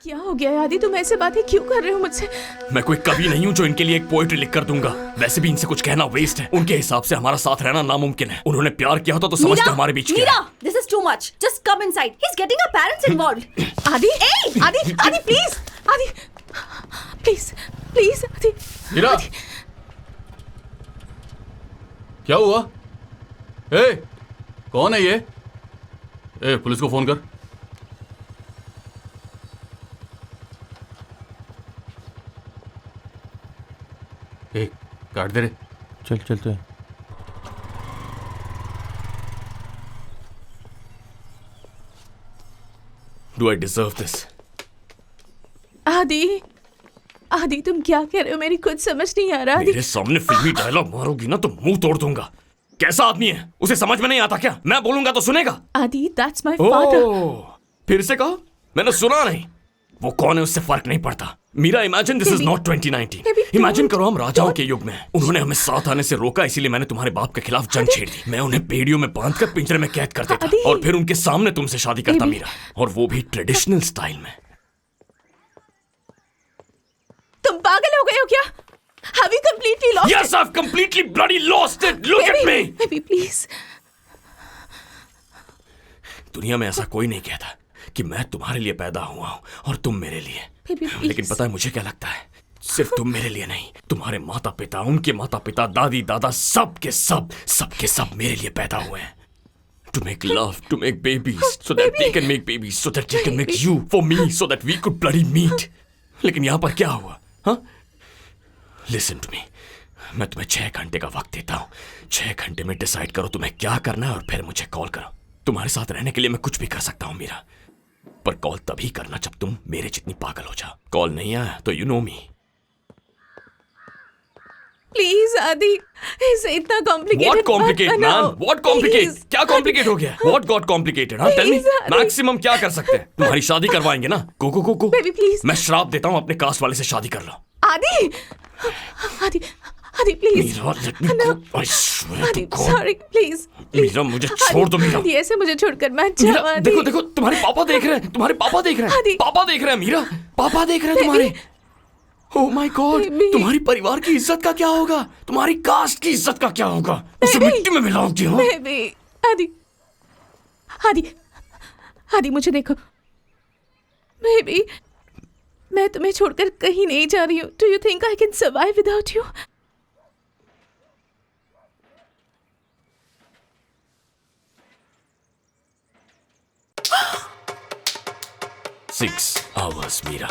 क्या हो गया आदि, तुम ऐसे बातें क्यों कर रहे हो मुझसे? मैं कोई कवि नहीं हूँ जो इनके लिए एक पोएट्री लिख कर दूंगा। वैसे भी इनसे कुछ कहना वेस्ट है। उनके हिसाब से हमारा साथ रहना नामुमकिन है। उन्होंने प्यार किया होता तो समझते हमारे बीच क्या है। Meera, this is too much. Just come inside. He's getting our parents involved. आदि, आदि प्लीज, आदि प्लीज प्लीज आदि। मीरा, क्या हुआ? ए, कौन है ये? ए, पुलिस को फोन कर। ए, काट दे रे। चल चलते हैं। Do I deserve this? आदि तुम क्या कह रहे हो? मेरी कुछ समझ नहीं आ रहा। मेरे सामने फिल्मी डायलॉग मारोगी ना तो मुंह तोड़ दूंगा। कैसा आदमी है? उसे समझ में नहीं आता क्या? मैं बोलूंगा तो सुनेगा? आदि, that's my father. फिर से कहो, मैंने सुना नहीं। वो कौन है उससे फर्क नहीं पड़ता। Meera, imagine this is not 2019। Imagine करो हम राजाओं के युग में हैं। उन्होंने हमें साथ आने से रोका, इसीलिए मैंने तुम्हारे बाप के खिलाफ जंग छेड़ दी। मैं उन्हें बेड़ियों में बांधकर पिंजरे में कैद कर देता और फिर उनके सामने तुमसे शादी करता मीरा, और वो भी ट्रेडिशनल स्टाइल में। तुम पागल हो गए हो क्या? Have you completely lost it? Yes, I've completely bloody lost it. Look at me. Baby, please. दुनिया में ऐसा कोई नहीं कहता कि मैं तुम्हारे लिए पैदा हुआ हूं और तुम मेरे लिए। Baby, please. लेकिन पता है मुझे क्या लगता है? सिर्फ तुम मेरे लिए नहीं, तुम्हारे माता पिता, उनके माता पिता, दादी दादा, सब के सब मेरे लिए पैदा हुए हैं। To make love, to make babies, so that they can make babies, so that they can make you for me, so that we could bloody meet. लेकिन यहाँ पर क्या हुआ? हाँ? Listen to me. मैं तुम्हें 6 घंटे का वक्त देता हूँ। 6 घंटे में डिसाइड करो तुम्हें क्या करना है और फिर मुझे कॉल करो। तुम्हारे साथ रहने के लिए मैं कुछ भी कर सकता हूँ मीरा, पर कॉल तभी करना जब तुम मेरे जितनी पागल हो जाओ। कॉल नहीं आया तो यू नो मी। प्लीज आदि, इसे इतना complicated What complicate, man? What complicate? क्या कॉम्प्लिकेट हो गया? What got complicated? हाँ, tell me. Please, Adi. Maximum क्या कर सकते हैं? तुम्हारी शादी करवाएंगे ना? go. Baby, please. मैं श्राप देता हूँ, अपने कास्ट वाले से शादी कर लो। Adi please. Meera, let me go. I swear आदि, to God. sorry, please. Meera, मुझे छोड़ दो मीरा। आदि, ऐसे मुझे छोड़कर मत मीरा, जाओ आदि। देखो तुम्हारे पापा देख रहे हैं। आदि। पापा देख रहे हैं मीरा। पापा देख रहे हैं तुम्हारे। Oh my God, Baby. तुम्हारी परिवार की इज्जत का क्या होगा? तुम्हारी कास्ट की इज्जत का क्या होगा? उसे मिट्टी में मिलाओगी हो? Baby, आदि मुझे देखो। बेबी, मैं तुम्हें छोड़कर कहीं नहीं जा रही हूँ। Do you think I can survive without you? Six hours, Meera.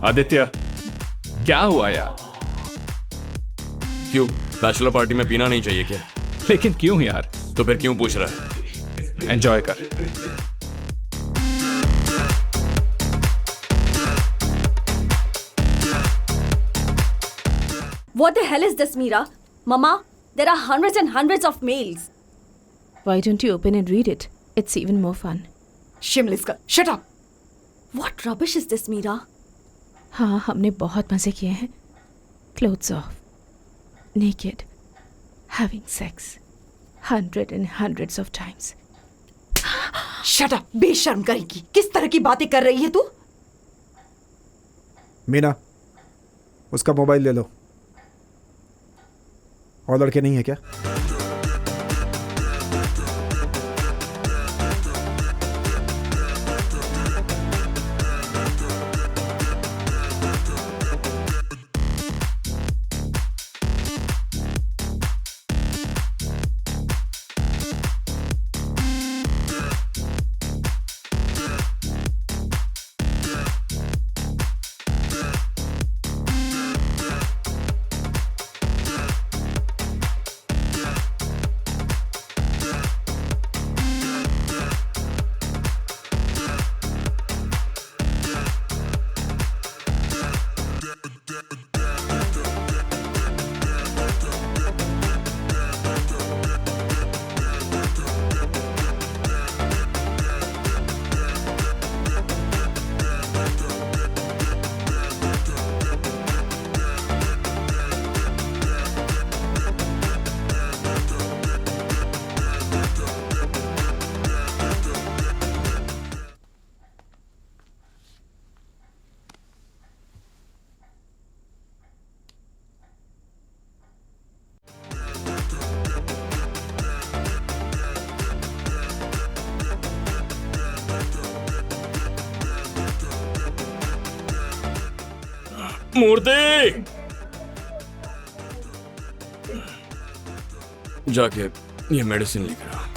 Aditya, क्या हुआ यार? क्यों, बैचलर पार्टी में पीना नहीं चाहिए क्या? लेकिन क्यों यार? तो फिर क्यों पूछ रहा है? एंजॉय कर। What the hell is this, Meera? Mama, there are hundreds and hundreds of mails. Why don't you open and read it? It's even more fun. Shimliska, shut up. What rubbish is this, Meera? हाँ, हमने बहुत मजे किए हैं। Clothes off, naked, having sex, hundreds and hundreds of times. Shut up, बेशर्म करेगी। किस तरह की बातें कर रही है तू? मीना, उसका मोबाइल ले लो। और लड़के नहीं है क्या? मूर्ति, जाके ये मेडिसिन लेकर आ।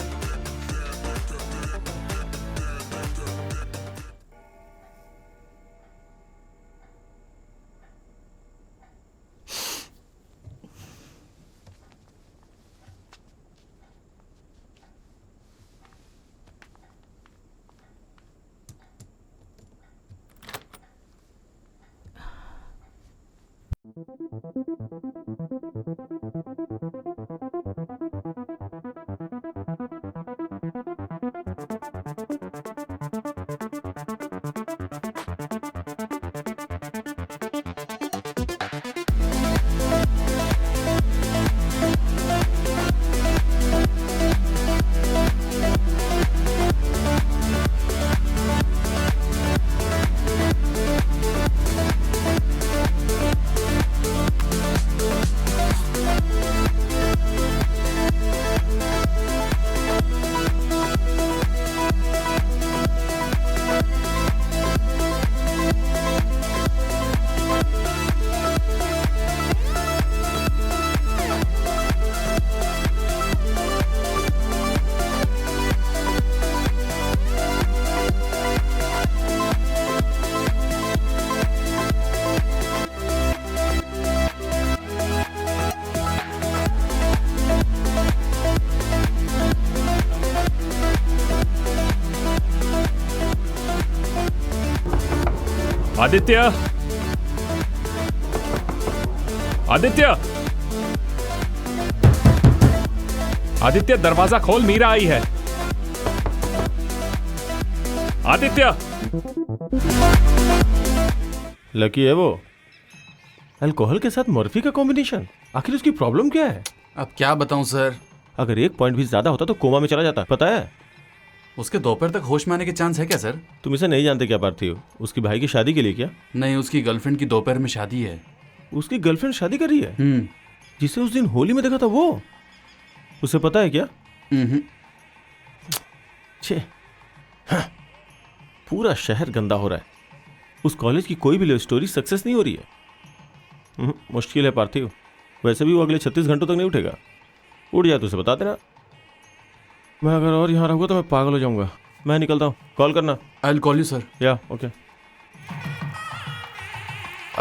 आदित्य, आदित्य, आदित्य, दरवाजा खोल, मीरा आई है। आदित्य। लकी है वो। अल्कोहल के साथ मर्फी का कॉम्बिनेशन। आखिर उसकी प्रॉब्लम क्या है? अब क्या बताऊं सर, अगर एक पॉइंट भी ज्यादा होता तो कोमा में चला जाता, पता है? उसके दोपहर तक होश में आने के चांस है क्या सर? तुम इसे नहीं जानते क्या पार्थिव? उसकी भाई की शादी के लिए क्या? नहीं, उसकी गर्लफ्रेंड की दोपहर में शादी है। उसकी गर्लफ्रेंड शादी कर रही है? जिसे उस दिन होली में देखा था वो? उसे पता है क्या? छे, हाँ, पूरा शहर गंदा हो रहा है। उस कॉलेज की कोई भी लव स्टोरी सक्सेस नहीं हो रही है। मुश्किल है पार्थिव। वैसे भी वो अगले 36 घंटों तक नहीं उठेगा। उठ जाए तो उसे बता देना। मैं अगर और यहाँ रहूँगा तो मैं पागल हो जाऊंगा। मैं निकलता हूँ, कॉल करना। I will call you sir. या ओके।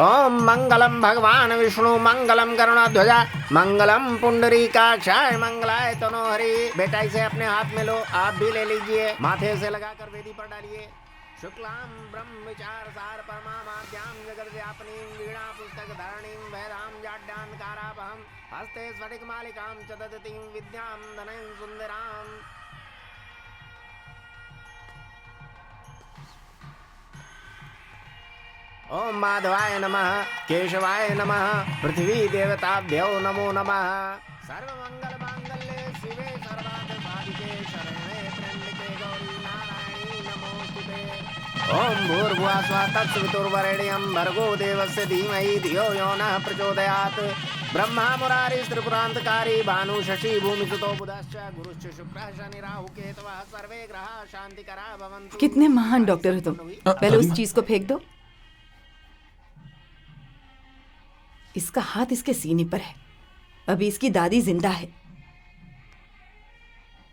ओम मंगलम भगवान विष्णु मंगलम करुणाध्वजा मंगलम पुंडरीकाक्षाय मंगलाय तनोहरि। बेटा इसे अपने हाथ में लो, आप भी ले लीजिए, माथे से लगाकर वेदी पर डालिए। शुक्लाम ब्रह्म विचार सार परमाद्याम जगत व्यापनीं वीणा पुस्तक धारणीं वेदाम जाड्यान्कारापहं हस्ते स्फटिक मालिकां च ददतीं विद्यां धनयं सुंदरां। ओम माधवाय नमः, केशवाय नमः, पृथ्वी देवताभ्यो नमो नमः। सर्वमंगल मांगल्ये शिवे सर्वार्थ साधिके शरण्ये त्र्यंबके गौरी नारायणी नमोस्तुते। ओम भूर्भुवः स्वः तत्सवितुर्वरेण्यं भर्गो देवस्य धीमहि धियो यो नः प्रचोदयात्। ब्रह्मा मुरारी त्रिपुरांतकारी भानु शशि भूमिसुतो बुधश्च गुरुश्च शुक्रः शनि राहु केतवः सर्वे ग्रहाः शांतिकरा भवन्तु। कितने महान डॉक्टर हो तुम। पहले उस चीज को फेंक दो। इसका हाथ इसके सीने पर है। अभी इसकी दादी जिंदा है।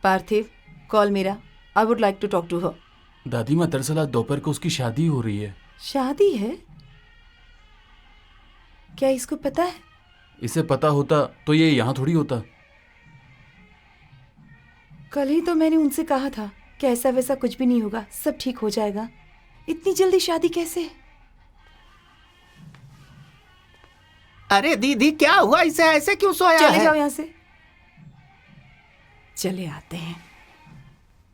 Parthiv, call Meera. I would like to talk to her. दादी माँ, दरअसल आज दोपहर को उसकी शादी हो रही है। शादी है? क्या इसको पता है? इसे पता होता तो ये यहाँ थोड़ी होता। कल ही तो मैंने उनसे कहा था कि ऐसा वैसा कुछ भी नहीं होगा, सब ठीक हो जाएगा। इतनी जल्दी शादी कैसे? अरे दीदी क्या हुआ, इसे ऐसे क्यों सोया चले है? जाओ यहाँ से। चले आते हैं।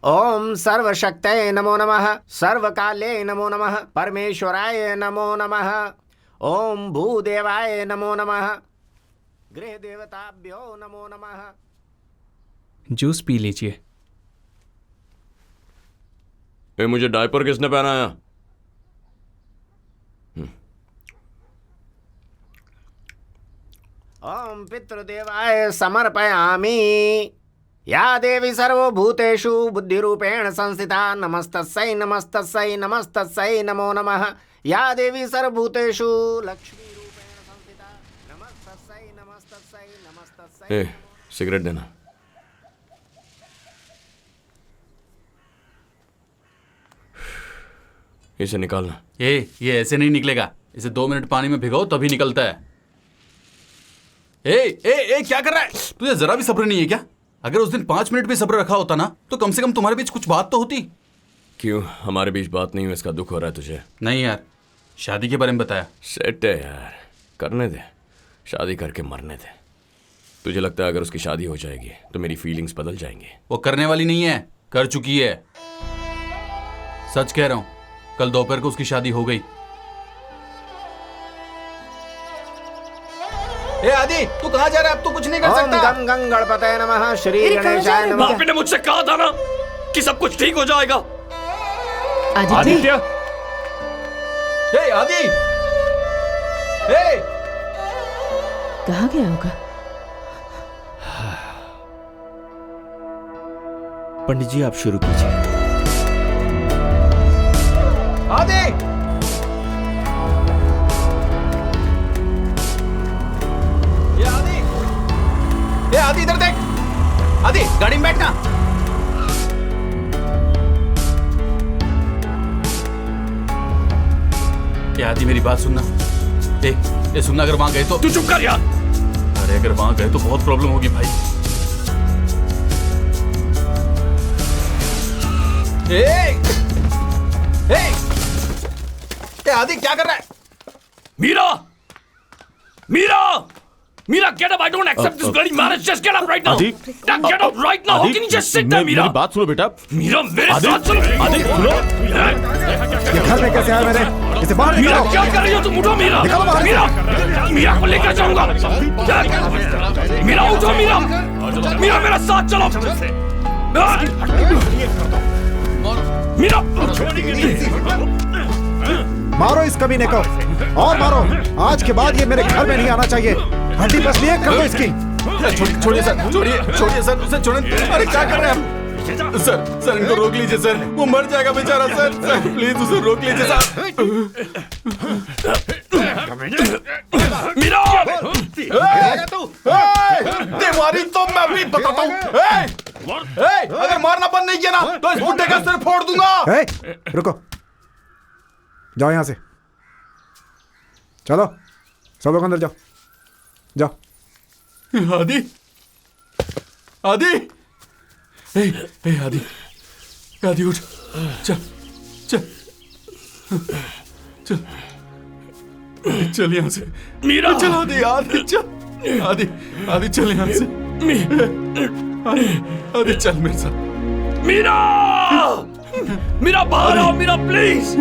ओम सर्वशक्तये नमो नमः, सर्वकाले नमो नमः, परमेश्वराय नमो नमः। ओम भूदेवाय नमो नमः, गृह देवताभ्यो नमो नमः। जूस पी लीजिए। मुझे डायपर किसने पहनाया? ओम पितृदेवाय समर्पयामि। या देवी सर्वभूतेषु बुद्धिरूपेण संस्थिता नमस्तस्यै नमस्तस्यै नमस्तस्यै नमो नमः। या देवी सर्वभूतेषु लक्ष्मी ए, सिगरेट देना। इसे निकालना। ये ऐसे नहीं निकलेगा, इसे 2 मिनट पानी में भिगो तभी निकलता है। ए क्या कर रहा है? तुझे जरा भी सब्र नहीं है क्या? अगर उस दिन 5 मिनट भी सब्र रखा होता ना तो कम से कम तुम्हारे बीच कुछ बात तो होती। क्यों, हमारे बीच बात नहीं हुई, इसका दुख हो रहा है तुझे? नहीं यार, शादी के बारे में बताया। सेट है यार, करने दे, शादी करके मरने दे। तुझे लगता है अगर उसकी शादी हो जाएगी तो मेरी फीलिंग्स बदल जाएंगी? वो करने वाली नहीं है, कर चुकी है। सच कह रहा हूं, कल दोपहर को उसकी शादी हो गई। ए आदि, तू कहां जा रहा है? अब तू कुछ नहीं कर ओम सकता। गं गं गणपतये नमः, श्री अरे, कहाँ जा गणेशाय रहे हो नमः। बापी ने मुझसे कहा था ना कि सब कुछ ठीक हो जाएगा। आदित्य, आदित्य, ए आदि, ए कहाँ गया होगा? पंडित जी आप शुरू कीजिए। आदि, ये आदि इधर देख। आदि गाड़ी में बैठना। ये आदि मेरी बात सुनना। ए सुनना, अगर वहां गए तो तू चुप कर यार। अरे अगर वहां गए तो बहुत प्रॉब्लम होगी भाई। आदि क्या कर रहा है? Meera, Meera, Meera, get up! I don't accept this bloody marriage. Just get up right now. आदि, Get up right now. How can you just sit there, Meera? मेरी बात सुनो बेटा। मीरा, मेरे साथ सुनो। आदि सुनो। ये घर में कैसे आया मैंने? इसे बाहर मीरा, निकालो। क्या कर रही हो तुम? उठो मीरा। निकालो बाहर से। मीरा, मीरा को लेकर जाऊंगा। मीरा उठो, मीरा, मीरा मेरा साथ चलो। मीरा, मारो इस कमीने को और मारो। आज के बाद ये मेरे घर में नहीं आना चाहिए। हड्डी पसली एक कर दो इसकी। छोड़िए सर, छोड़िए सर, उसे छोड़िए। अरे क्या कर रहे हैं आप? सर इनको रोक लीजिए सर, वो मर जाएगा बेचारा। सर प्लीज उसे रोक लीजिए सर। मीरा, मारी तो मैं भी बताता हूँ। अगर मारना बंद नहीं किया ना तो इस बुड्ढे का सिर फोड़ दूंगा। रुको, जाओ यहां से। चलो सब लोग अंदर जाओ, जाओ। आदि, आदि, आदि, आदि उठ, चल चल चल चल यहाँ से। मीरा, चल आदि, आदि चल, आदि आदि चल यहाँ से। आदि चल मेरे साथ। मीरा, मीरा बाहर आओ, मीरा प्लीज।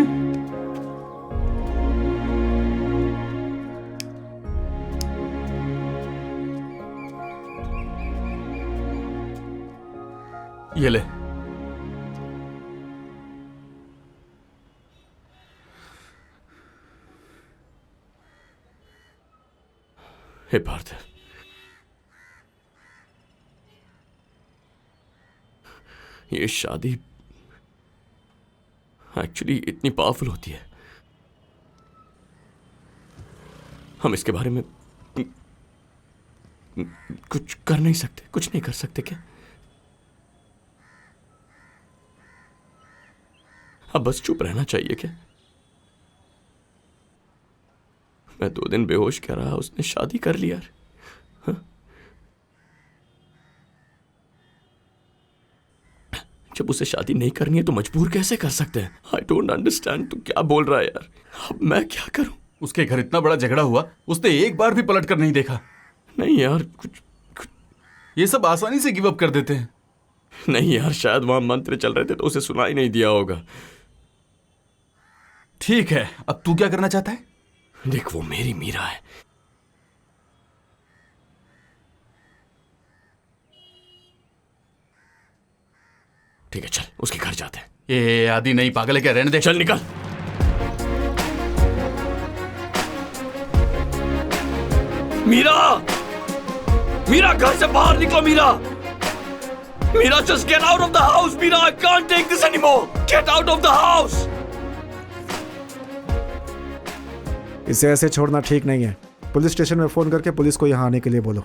ये ले। हे पार्थ, ये शादी एक्चुअली इतनी पावरफुल होती है, हम इसके बारे में कुछ कर नहीं सकते, कुछ नहीं कर सकते क्या? अब बस चुप रहना चाहिए क्या? मैं 2 दिन बेहोश क्या रहा, उसने शादी कर ली यार। हाँ? जब उसे शादी नहीं करनी है तो मजबूर कैसे कर सकते हैं? आई डोंट अंडरस्टैंड, तू क्या बोल रहा है यार? अब मैं क्या करूं? उसके घर इतना बड़ा झगड़ा हुआ, उसने एक बार भी पलट कर नहीं देखा। नहीं यार, कुछ ये सब आसानी से गिव अप कर देते हैं। नहीं यार, शायद वहां मंत्र चल रहे थे तो उसे सुनाई नहीं दिया होगा। ठीक है, अब तू क्या करना चाहता है? देख, वो मेरी मीरा है। ठीक है, चल उसके घर जाते हैं। ये आदि नहीं, पागल है क्या? रहने दे। चल निकल। मीरा, मीरा घर से बाहर निकलो। Meera, Meera just get out of the house. Meera, I can't take this anymore. Get out of the house. इसे ऐसे छोड़ना ठीक नहीं है। पुलिस स्टेशन में फोन करके पुलिस को यहाँ आने के लिए बोलो।